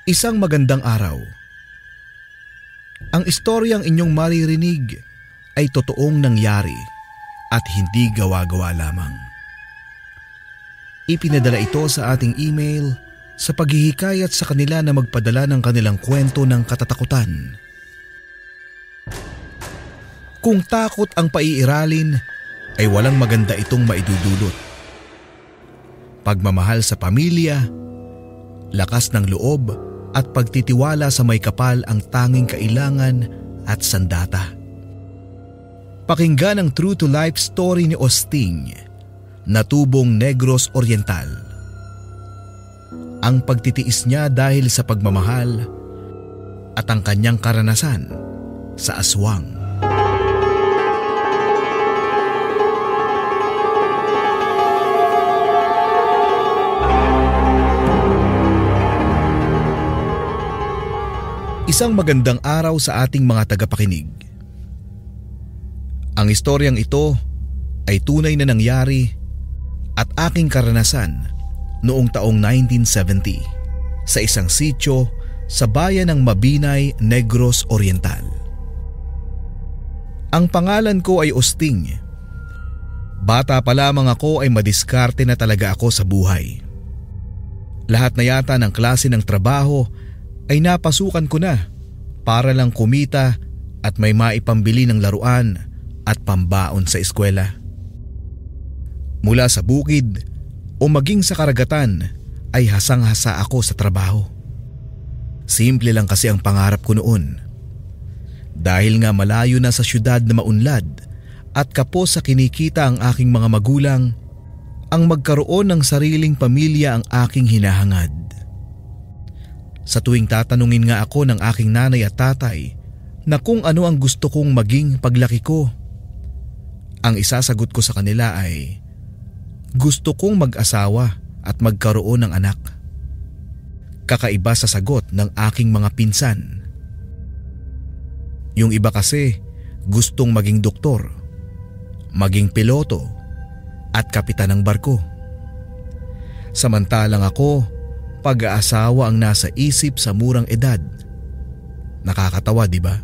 Isang magandang araw. Ang istoryang inyong maririnig ay totoong nangyari at hindi gawa-gawa lamang. Ipinadala ito sa ating email sa paghihikayat sa kanila na magpadala ng kanilang kwento ng katatakutan. Kung takot ang paiiralin, ay walang maganda itong maidudulot. Pagmamahal sa pamilya, lakas ng loob at pagtitiwala sa may kapal ang tanging kailangan at sandata. Pakinggan ang true-to-life story ni Osting, natubong Negros Oriental. Ang pagtitiis niya dahil sa pagmamahal at ang kanyang karanasan sa aswang. Isang magandang araw sa ating mga tagapakinig. Ang istoryang ito ay tunay na nangyari at aking karanasan noong taong 1970 sa isang sitio sa bayan ng Mabinay, Negros Oriental. Ang pangalan ko ay Osting. Bata pa lamang ako ay madiskarte na talaga ako sa buhay. Lahat na yata ng klase ng trabaho ay napasukan ko na para lang kumita at may maipambili ng laruan at pambaon sa eskwela. Mula sa bukid o maging sa karagatan ay hasang-hasa ako sa trabaho. Simple lang kasi ang pangarap ko noon. Dahil nga malayo na sa syudad na maunlad at kapos sa kinikita ang aking mga magulang, ang magkaroon ng sariling pamilya ang aking hinahangad. Sa tuwing tatanungin nga ako ng aking nanay at tatay na kung ano ang gusto kong maging paglaki ko, ang isasagot ko sa kanila ay gusto kong mag-asawa at magkaroon ng anak. Kakaiba sa sagot ng aking mga pinsan. Yung iba kasi gustong maging doktor, maging piloto at kapitan ng barko. Samantalang ako, pag-aasawa ang nasa isip sa murang edad. Nakakatawa, di ba?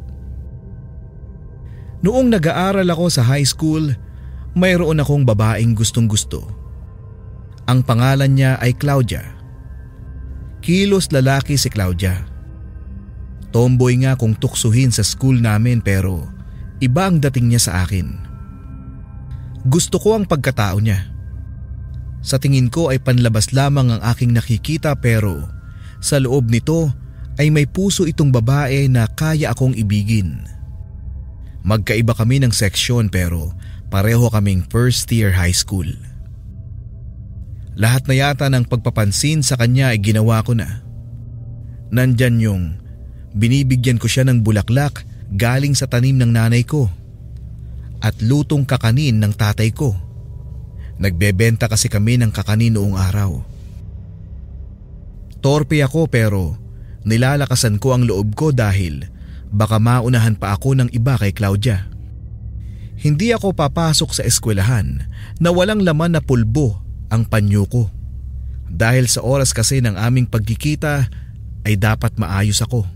Noong nag-aaral ako sa high school, mayroon akong babaeng gustong-gusto. Ang pangalan niya ay Claudia. Kilos lalaki si Claudia. Tomboy nga kung tuksuhin sa school namin pero iba ang dating niya sa akin. Gusto ko ang pagkatao niya. Sa tingin ko ay panlabas lamang ang aking nakikita pero sa loob nito ay may puso itong babae na kaya akong ibigin. Magkaiba kami ng seksyon pero pareho kaming first year high school. Lahat na yata ng pagpapansin sa kanya ay ginawa ko na. Nandyan yung binibigyan ko siya ng bulaklak galing sa tanim ng nanay ko at lutong kakanin ng tatay ko. Nagbebenta kasi kami ng kakanin noong araw. Torpe ako pero nilalakasan ko ang loob ko dahil baka maunahan pa ako ng iba kay Claudia. Hindi ako papasok sa eskwelahan na walang laman na pulbo ang panyo ko. Dahil sa oras kasi ng aming pagkikita ay dapat maayos ako.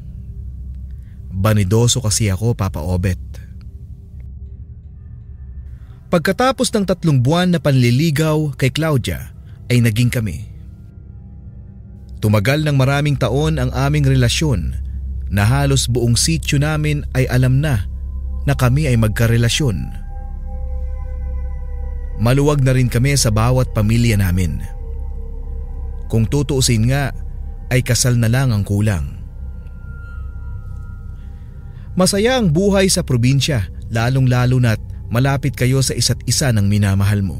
Banidoso kasi ako, Papa Obet. Pagkatapos ng 3 buwan na panliligaw kay Claudia ay naging kami. Tumagal ng maraming taon ang aming relasyon na halos buong sityo namin ay alam na kami ay magkarelasyon. Maluwag na rin kami sa bawat pamilya namin. Kung tutuusin nga ay kasal na lang ang kulang. Masaya ang buhay sa probinsya, lalong-lalo na't malapit kayo sa isa't isa ng minamahal mo.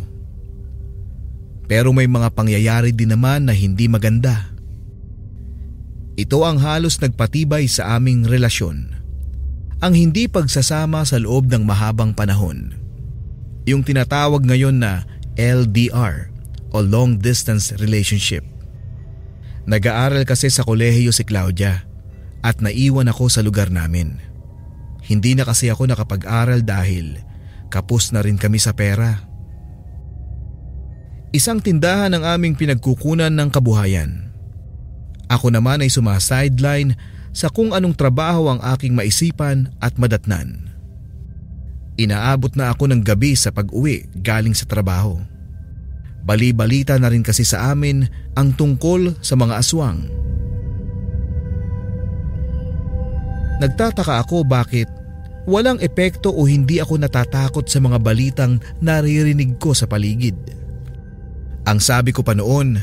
Pero may mga pangyayari din naman na hindi maganda. Ito ang halos nagpatibay sa aming relasyon. Ang hindi pagsasama sa loob ng mahabang panahon. Yung tinatawag ngayon na LDR o Long Distance Relationship. Nag-aaral kasi sa kolehiyo si Claudia at naiwan ako sa lugar namin. Hindi na kasi ako nakapag-aral dahil kapos na rin kami sa pera. Isang tindahan ang aming pinagkukunan ng kabuhayan. Ako naman ay sumasideline sa kung anong trabaho ang aking maisipan at madatnan. Inaabot na ako ng gabi sa pag-uwi galing sa trabaho. Bali-balita na rin kasi sa amin ang tungkol sa mga aswang. Nagtataka ako bakit walang epekto o hindi ako natatakot sa mga balitang naririnig ko sa paligid. Ang sabi ko pa noon,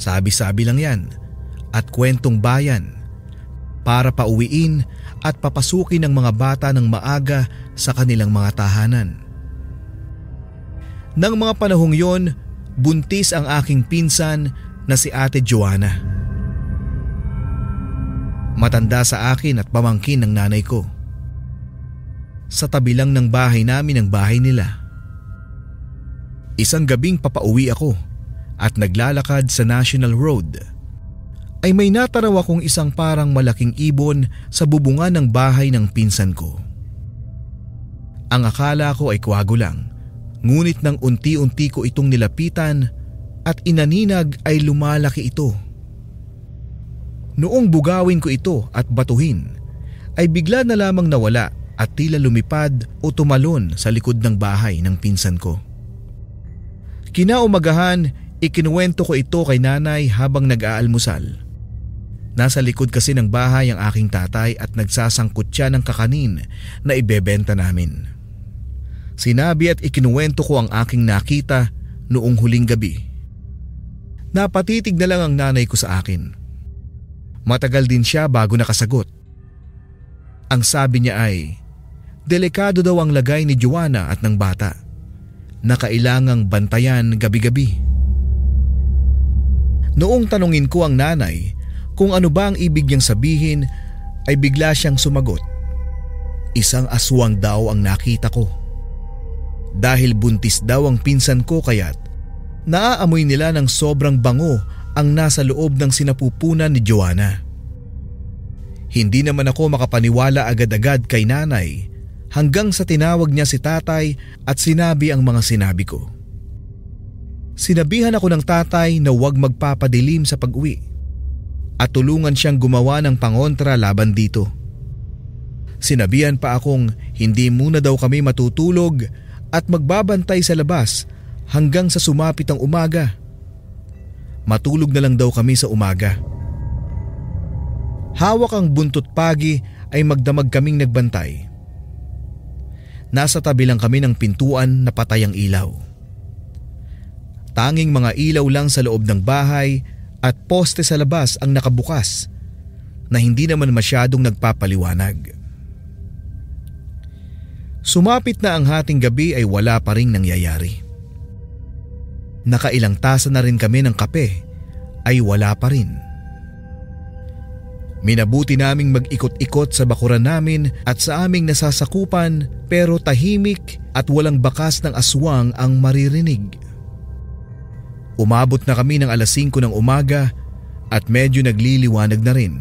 sabi-sabi lang yan at kwentong bayan para pauwiin at papasukin ng mga bata ng maaga sa kanilang mga tahanan. Nang mga panahong yon, buntis ang aking pinsan na si Ate Joanna. Matanda sa akin at pamangkin ng nanay ko. Sa tabi lang ng bahay namin ang bahay nila. Isang gabing papauwi ako at naglalakad sa National Road ay may nataraw akong isang parang malaking ibon sa bubungan ng bahay ng pinsan ko. Ang akala ko ay kwago lang, ngunit nang unti-unti ko itong nilapitan at inaninag ay lumalaki ito. Noong bugawin ko ito at batuhin, ay bigla na lamang nawala at tila lumipad o tumalon sa likod ng bahay ng pinsan ko. Kinaumagahan, ikinuwento ko ito kay nanay habang nag-aalmusal. Nasa likod kasi ng bahay ang aking tatay at nagsasangkot siya ng kakanin na ibebenta namin. Sinabi at ikinuwento ko ang aking nakita noong huling gabi. Napatitig na lang ang nanay ko sa akin. Matagal din siya bago nakasagot. Ang sabi niya ay, delikado daw ang lagay ni Joanna at ng bata na kailangang bantayan gabi-gabi. Noong tanungin ko ang nanay kung ano ba ang ibig niyang sabihin ay bigla siyang sumagot. Isang aswang daw ang nakita ko. Dahil buntis daw ang pinsan ko kaya't naaamoy nila ng sobrang bango ang nasa loob ng sinapupunan ni Joanna. Hindi naman ako makapaniwala agad-agad kay nanay hanggang sa tinawag niya si tatay at sinabi ang mga sinabi ko. Sinabihan ako ng tatay na huwag magpapadilim sa pag-uwi at tulungan siyang gumawa ng pangontra laban dito. Sinabihan pa akong hindi muna daw kami matutulog at magbabantay sa labas hanggang sa sumapit ang umaga. Matulog na lang daw kami sa umaga. Hawak ang buntot pagi ay magdamag kaming nagbantay. Nasa tabi lang kami ng pintuan na patay ang ilaw. Tanging mga ilaw lang sa loob ng bahay at poste sa labas ang nakabukas na hindi naman masyadong nagpapaliwanag. Sumapit na ang hating gabi ay wala pa ring nangyayari. Nakailang tasa na rin kami ng kape ay wala pa rin. Minabuti naming mag-ikot-ikot sa bakuran namin at sa aming nasasakupan pero tahimik at walang bakas ng aswang ang maririnig. Umabot na kami ng 5:00 ng umaga at medyo nagliliwanag na rin.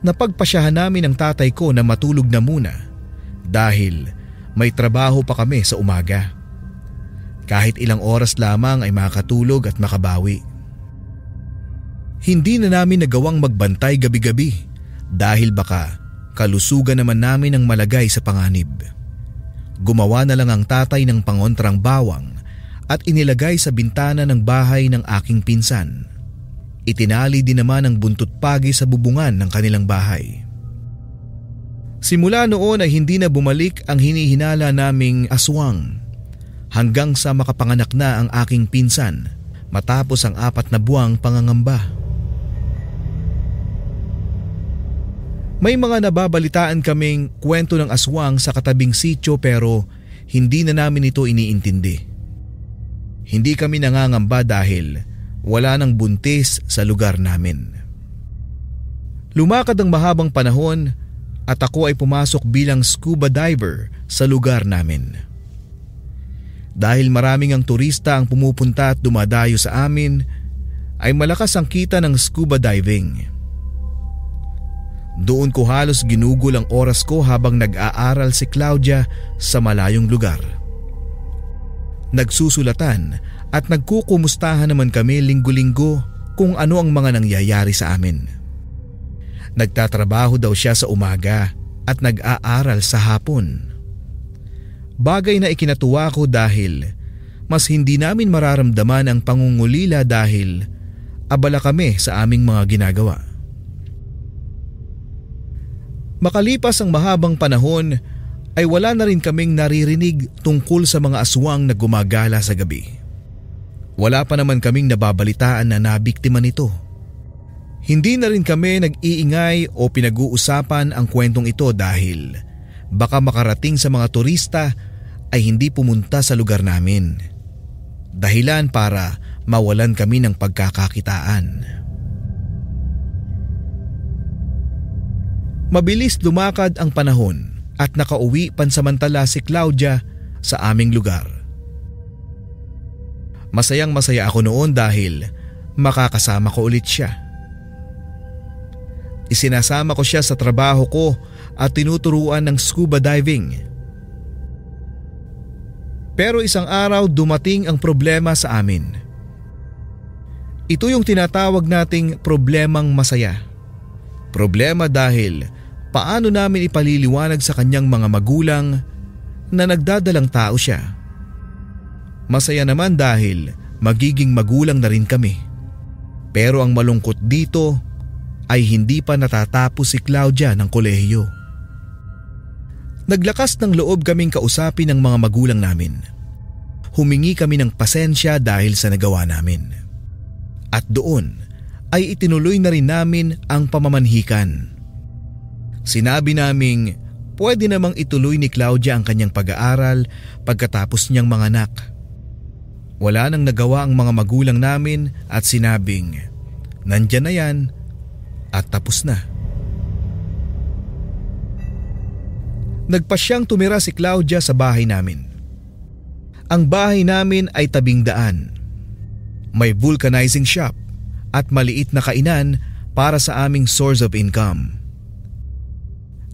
Napagpasyahan namin ang tatay ko na matulog na muna dahil may trabaho pa kami sa umaga. Kahit ilang oras lamang ay makatulog at makabawi. Hindi na namin nagawang magbantay gabi-gabi dahil baka kalusugan naman namin ang malagay sa panganib. Gumawa na lang ang tatay ng pangontrang bawang at inilagay sa bintana ng bahay ng aking pinsan. Itinali din naman ang buntot pagi sa bubungan ng kanilang bahay. Simula noon ay hindi na bumalik ang hinihinala naming aswang hanggang sa makapanganak na ang aking pinsan matapos ang 4 na buwang pangangamba. May mga nababalitaan kaming kwento ng aswang sa katabing sityo pero hindi na namin ito iniintindi. Hindi kami nangangamba dahil wala nang buntis sa lugar namin. Lumakad ang mahabang panahon at ako ay pumasok bilang scuba diver sa lugar namin. Dahil maraming ang turista ang pumupunta at dumadayo sa amin, ay malakas ang kita ng scuba diving. Doon ko halos ginugol ang oras ko habang nag-aaral si Claudia sa malayong lugar. Nagsusulatan at nagkukumustahan naman kami linggo-linggo kung ano ang mga nangyayari sa amin. Nagtatrabaho daw siya sa umaga at nag-aaral sa hapon. Bagay na ikinatuwa ko dahil mas hindi namin mararamdaman ang pangungulila dahil abala kami sa aming mga ginagawa. Makalipas ang mahabang panahon ay wala na rin kaming naririnig tungkol sa mga aswang na gumagala sa gabi. Wala pa naman kaming nababalitaan na nabiktima nito. Hindi na rin kami nag-iingay o pinag-uusapan ang kwentong ito dahil baka makarating sa mga turista ay hindi pumunta sa lugar namin. Dahilan para mawalan kami ng pagkakakitaan. Mabilis lumakad ang panahon at nakauwi pansamantala si Claudia sa aming lugar. Masayang masaya ako noon dahil makakasama ko ulit siya. Isinasama ko siya sa trabaho ko at tinuturuan ng scuba diving. Pero isang araw dumating ang problema sa amin. Ito yung tinatawag nating problemang masaya. Problema dahil paano namin ipaliliwanag sa kanyang mga magulang na nagdadalang tao siya. Masaya naman dahil magiging magulang na rin kami. Pero ang malungkot dito ay hindi pa natatapos si Claudia ng kolehiyo. Naglakas ng loob kaming kausapin ng mga magulang namin. Humingi kami ng pasensya dahil sa nagawa namin. At doon ay itinuloy na rin namin ang pamamanhikan. Sinabi naming pwede namang ituloy ni Claudia ang kanyang pag-aaral pagkatapos niyang manganak. Wala nang nagawa ang mga magulang namin at sinabing nandyan na yan at tapos na. Nagpasyang tumira si Claudia sa bahay namin. Ang bahay namin ay tabing daan. May vulcanizing shop at maliit na kainan para sa aming source of income.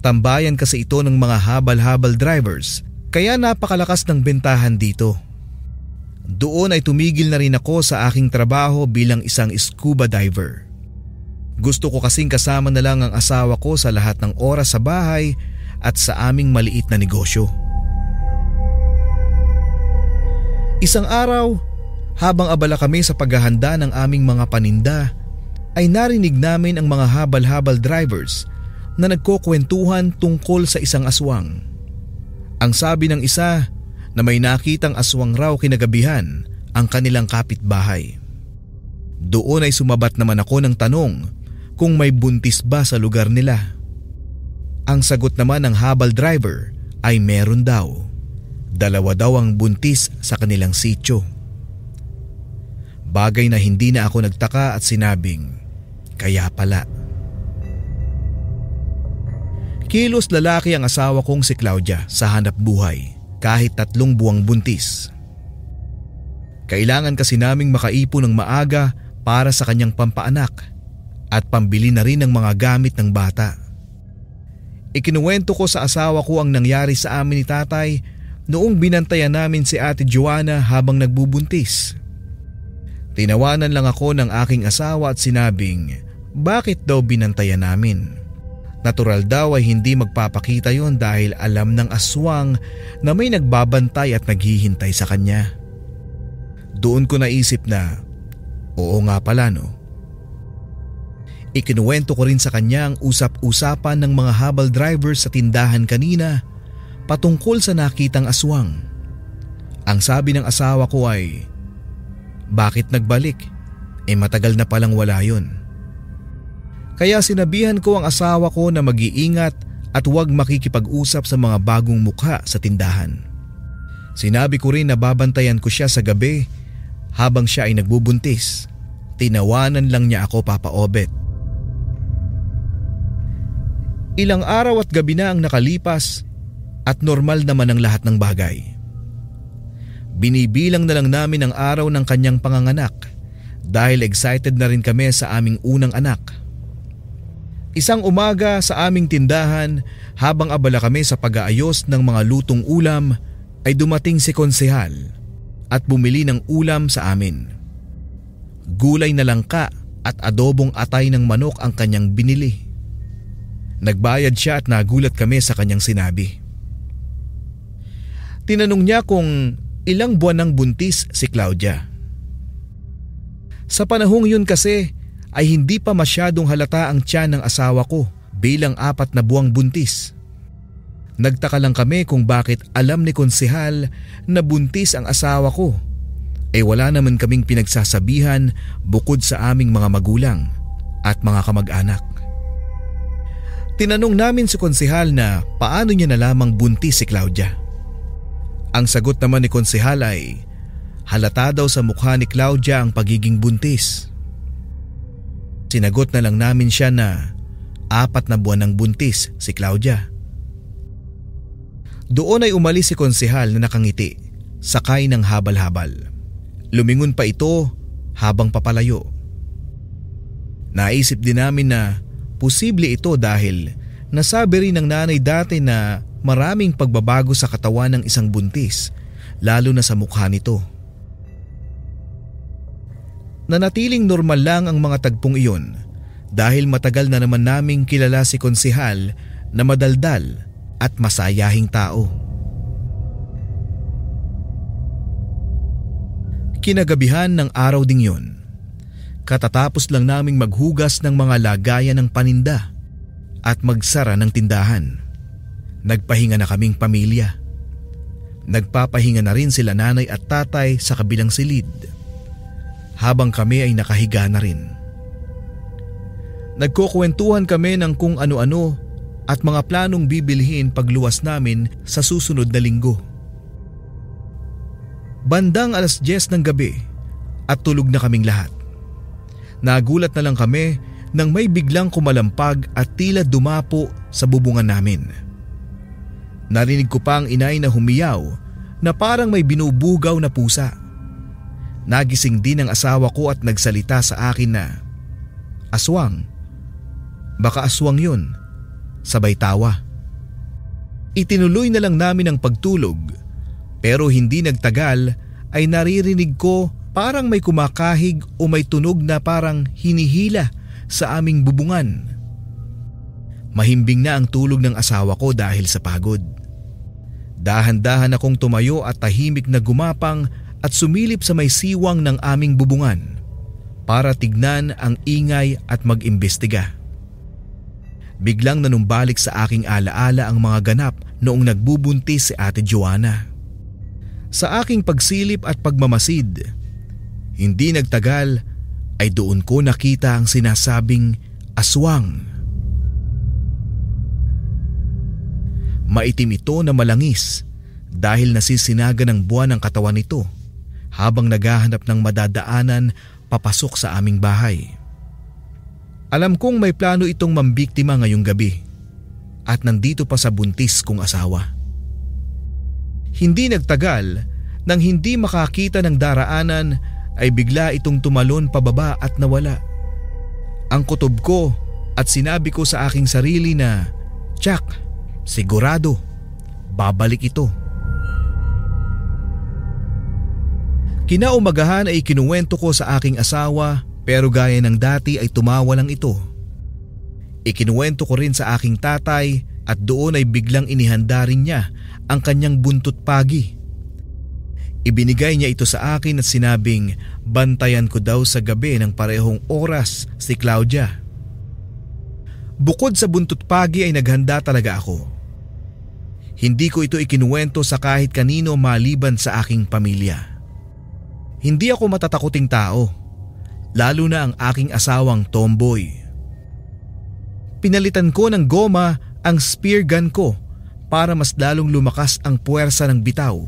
Tambayan kasi ito ng mga habal-habal drivers kaya napakalakas ng bentahan dito. Doon ay tumigil na rin ako sa aking trabaho bilang isang scuba diver. Gusto ko kasing kasama na lang ang asawa ko sa lahat ng oras sa bahay at sa aming maliit na negosyo. Isang araw, habang abala kami sa paghahanda ng aming mga paninda, ay narinig namin ang mga habal-habal drivers na nagkukwentuhan tungkol sa isang aswang. Ang sabi ng isa na may nakitang aswang raw kinagabihan ang kanilang kapitbahay. Doon ay sumabat naman ako ng tanong kung may buntis ba sa lugar nila. Ang sagot naman ng habal driver ay meron daw. 2 daw ang buntis sa kanilang sityo. Bagay na hindi na ako nagtaka at sinabing, kaya pala. Kilos lalaki ang asawa kong si Claudia sa hanap buhay kahit 3 buwang buntis. Kailangan kasi naming makaipon ng maaga para sa kanyang pampaanak at pambili na rin ng mga gamit ng bata. Ikinuwento ko sa asawa ko ang nangyari sa amin ni tatay noong binantayan namin si Ate Joanna habang nagbubuntis. Tinawanan lang ako ng aking asawa at sinabing bakit daw binantayan namin. Natural daw ay hindi magpapakita yon dahil alam ng aswang na may nagbabantay at naghihintay sa kanya. Doon ko naisip na, oo nga pala no. Ikinuwento ko rin sa kanya ang usap-usapan ng mga habal drivers sa tindahan kanina patungkol sa nakitang aswang. Ang sabi ng asawa ko ay, bakit nagbalik? Matagal na palang wala yun. Kaya sinabihan ko ang asawa ko na mag-iingat at huwag makikipag-usap sa mga bagong mukha sa tindahan. Sinabi ko rin na babantayan ko siya sa gabi habang siya ay nagbubuntis. Tinawanan lang niya ako, Papa Obet. Ilang araw at gabi na ang nakalipas at normal naman ang lahat ng bagay. Binibilang na lang namin ang araw ng kanyang panganganak dahil excited na rin kami sa aming unang anak. Isang umaga sa aming tindahan habang abala kami sa pag-aayos ng mga lutong ulam ay dumating si konsehal at bumili ng ulam sa amin. Gulay na langka at adobong atay ng manok ang kanyang binili. Nagbayad siya at nagulat kami sa kanyang sinabi. Tinanong niya kung ilang buwan nang buntis si Claudia. Sa panahong yun kasi ay hindi pa masyadong halata ang tiyan ng asawa ko bilang 4 na buwang buntis. Nagtaka lang kami kung bakit alam ni konsehal na buntis ang asawa ko. Wala naman kaming pinagsasabihan bukod sa aming mga magulang at mga kamag-anak. Tinanong namin si konsehal na paano niya nalamang buntis si Claudia. Ang sagot naman ni konsehal ay halata daw sa mukha ni Claudia ang pagiging buntis. Sinagot na lang namin siya na 4 na buwan ng buntis si Claudia. Doon ay umalis si konsehal na nakangiti, sakay ng habal-habal. Lumingon pa ito habang papalayo. Naisip din namin na posible ito dahil nasabi rin ng nanay dati na maraming pagbabago sa katawan ng isang buntis, lalo na sa mukha nito. Nanatiling normal lang ang mga tagpong iyon dahil matagal na naman naming kilala si konsehal na madaldal at masayahing tao. Kinagabihan ng araw ding yun, katatapos lang naming maghugas ng mga lagayan ng paninda at magsara ng tindahan. Nagpahinga na kaming pamilya. Nagpapahinga na rin sila nanay at tatay sa kabilang silid, habang kami ay nakahiga na rin. Nagkukwentuhan kami ng kung ano-ano at mga planong bibilhin pagluwas namin sa susunod na linggo. Bandang 10:00 ng gabi at tulog na kaming lahat. Nagulat na lang kami nang may biglang kumalampag at tila dumapo sa bubungan namin. Narinig ko pa ang inay na humiyaw na parang may binubugaw na pusa. Nagising din ang asawa ko at nagsalita sa akin na, "Aswang, baka aswang yun." Sabay tawa. Itinuloy na lang namin ang pagtulog, pero hindi nagtagal ay naririnig ko parang may kumakahig o may tunog na parang hinihila sa aming bubungan. Mahimbing na ang tulog ng asawa ko dahil sa pagod. Dahan-dahan akong tumayo at tahimik na gumapang at sumilip sa may siwang ng aming bubungan para tignan ang ingay at mag-imbestiga. Biglang nanumbalik sa aking alaala ang mga ganap noong nagbubuntis si Ate Joanna. Sa aking pagsilip at pagmamasid, hindi nagtagal ay doon ko nakita ang sinasabing aswang. Maitim ito na malangis dahil nasisinaga ng buwan ang katawan nito habang naghahanap ng madadaanan papasok sa aming bahay. Alam kong may plano itong mambiktima ngayong gabi at nandito pa sa buntis kong asawa. Hindi nagtagal nang hindi makakita ng daraanan ay bigla itong tumalon pababa at nawala. Ang kutob ko at sinabi ko sa aking sarili na, "Tsak, sigurado, babalik ito." Kinaumagahan ay kinuwento ko sa aking asawa pero gaya ng dati ay tumawa lang ito. Ikinuwento ko rin sa aking tatay at doon ay biglang inihanda rin niya ang kanyang buntot pagi. Ibinigay niya ito sa akin at sinabing bantayan ko daw sa gabi ng parehong oras si Claudia. Bukod sa buntot pagi ay naghanda talaga ako. Hindi ko ito ikinuwento sa kahit kanino maliban sa aking pamilya. Hindi ako matatakuting tao, lalo na ang aking asawang tomboy. Pinalitan ko ng goma ang spear gun ko para mas lalong lumakas ang puwersa ng bitaw.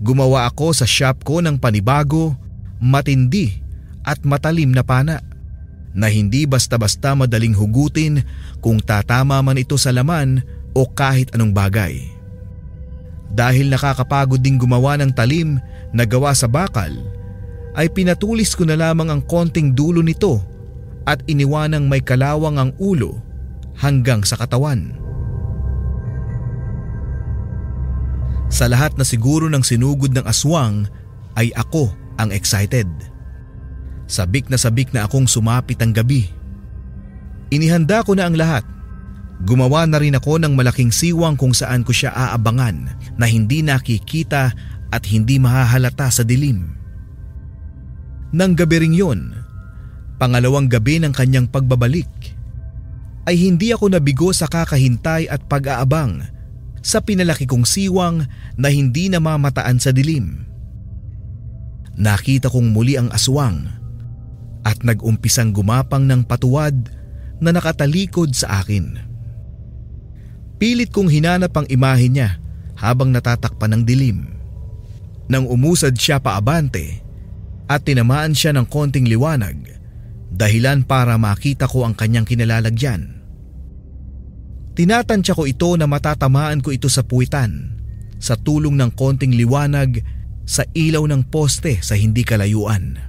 Gumawa ako sa shop ko ng panibago, matindi at matalim na pana na hindi basta-basta madaling hugutin kung tatama man ito sa laman o kahit anong bagay. Dahil nakakapagod ding gumawa ng talim na gawa sa bakal, ay pinatulis ko na lamang ang konting dulo nito at iniwanang may kalawang ang ulo hanggang sa katawan. Sa lahat na siguro ng sinugod ng aswang ay ako ang excited. Sabik na akong sumapit ang gabi. Inihanda ko na ang lahat. Gumawa na rin ako ng malaking siwang kung saan ko siya aabangan na hindi nakikita at hindi mahahalata sa dilim. Nang gabi ring yun, pangalawang gabi ng kanyang pagbabalik, ay hindi ako nabigo sa kakahintay at pag-aabang sa pinalaki kong siwang na hindi namamataan sa dilim. Nakita kong muli ang aswang at nag-umpisang gumapang ng patuwad na nakatalikod sa akin. Pilit kong hinanap ang imahe niya habang natatakpan ng dilim. Nang umusad siya paabante at tinamaan siya ng konting liwanag, dahilan para makita ko ang kanyang kinalalagyan. Tinatansya ko ito na matatamaan ko ito sa puwitan sa tulong ng konting liwanag sa ilaw ng poste sa hindi kalayuan.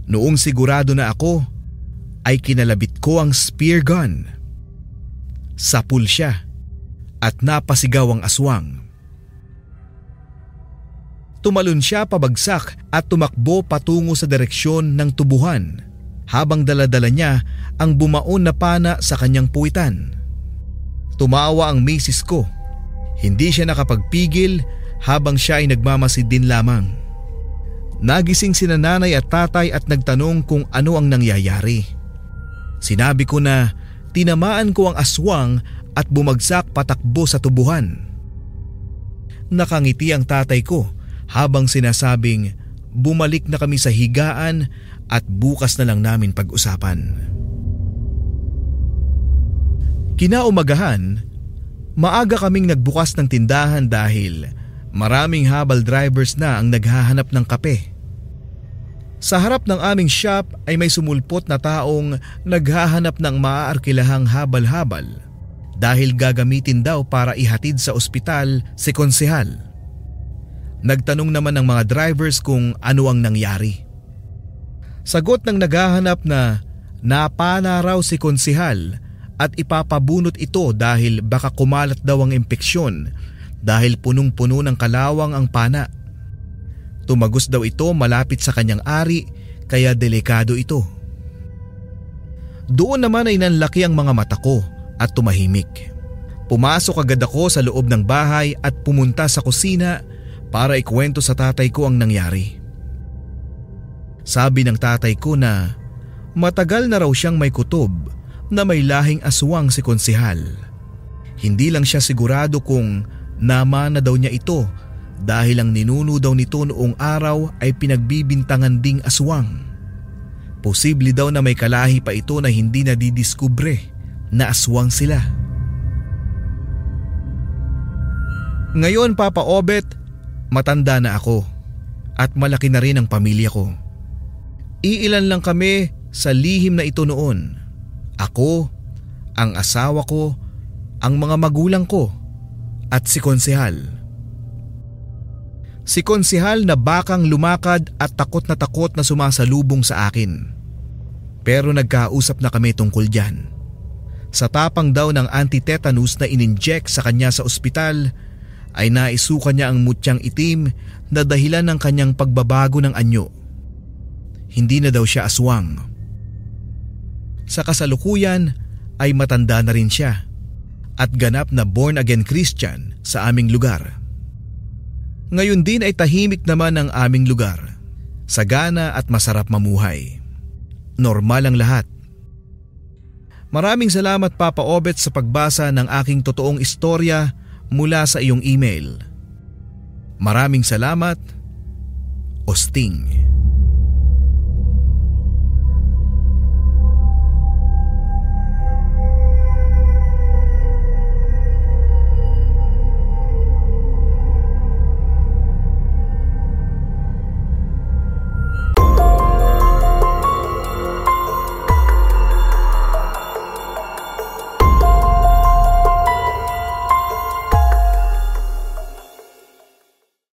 Noong sigurado na ako, ay kinalabit ko ang spear gun. Sapul siya at napasigaw ang aswang. Tumalon siya pabagsak at tumakbo patungo sa direksyon ng tubuhan habang daladala niya ang bumaon na pana sa kanyang puwitan. Tumawa ang misis ko. Hindi siya nakapagpigil habang siya ay nagmamasid din lamang. Nagising sina nanay at tatay at nagtanong kung ano ang nangyayari. Sinabi ko na tinamaan ko ang aswang at bumagsak patakbo sa tubuhan. Nakangiti ang tatay ko habang sinasabing bumalik na kami sa higaan at bukas na lang namin pag-usapan. Kinaumagahan, maaga kaming nagbukas ng tindahan dahil maraming habal drivers na ang naghahanap ng kape. Sa harap ng aming shop ay may sumulpot na taong naghahanap ng maaarkilahang habal-habal dahil gagamitin daw para ihatid sa ospital si konsehal. Nagtanong naman ng mga drivers kung ano ang nangyari. Sagot ng naghahanap na napana raw si konsehal at ipapabunot ito dahil baka kumalat daw ang impeksyon dahil punong-puno ng kalawang ang pana. Tumagos daw ito malapit sa kanyang ari kaya delikado ito. Doon naman ay nanlaki ang mga mata ko at tumahimik. Pumasok agad ako sa loob ng bahay at pumunta sa kusina para ikwento sa tatay ko ang nangyari. Sabi ng tatay ko na matagal na raw siyang may kutob na may lahing aswang si konsehal. Hindi lang siya sigurado kung nama na daw niya ito dahil ang ninuno daw nito noong araw ay pinagbibintangan ding aswang. Posible daw na may kalahi pa ito na hindi nadidiskubre na aswang sila. Ngayon Papa Obet, matanda na ako at malaki na rin ang pamilya ko. Iilan lang kami sa lihim na ito noon. Ako, ang asawa ko, ang mga magulang ko at si konsehal. Si konsehal na bakang lumakad at takot na sumasalubong sa akin. Pero nagkausap na kami tungkol dyan. Sa tapang daw ng anti-tetanus na ininject sa kanya sa ospital, ay naisukan niya ang mutyang itim na dahilan ng kanyang pagbabago ng anyo. Hindi na daw siya aswang. Sa kasalukuyan ay matanda na rin siya at ganap na born-again Christian sa aming lugar. Ngayon din ay tahimik naman ang aming lugar. Sagana at masarap mamuhay. Normal ang lahat. Maraming salamat Papa Obet sa pagbasa ng aking totoong istorya mula sa iyong email. Maraming salamat, Osting.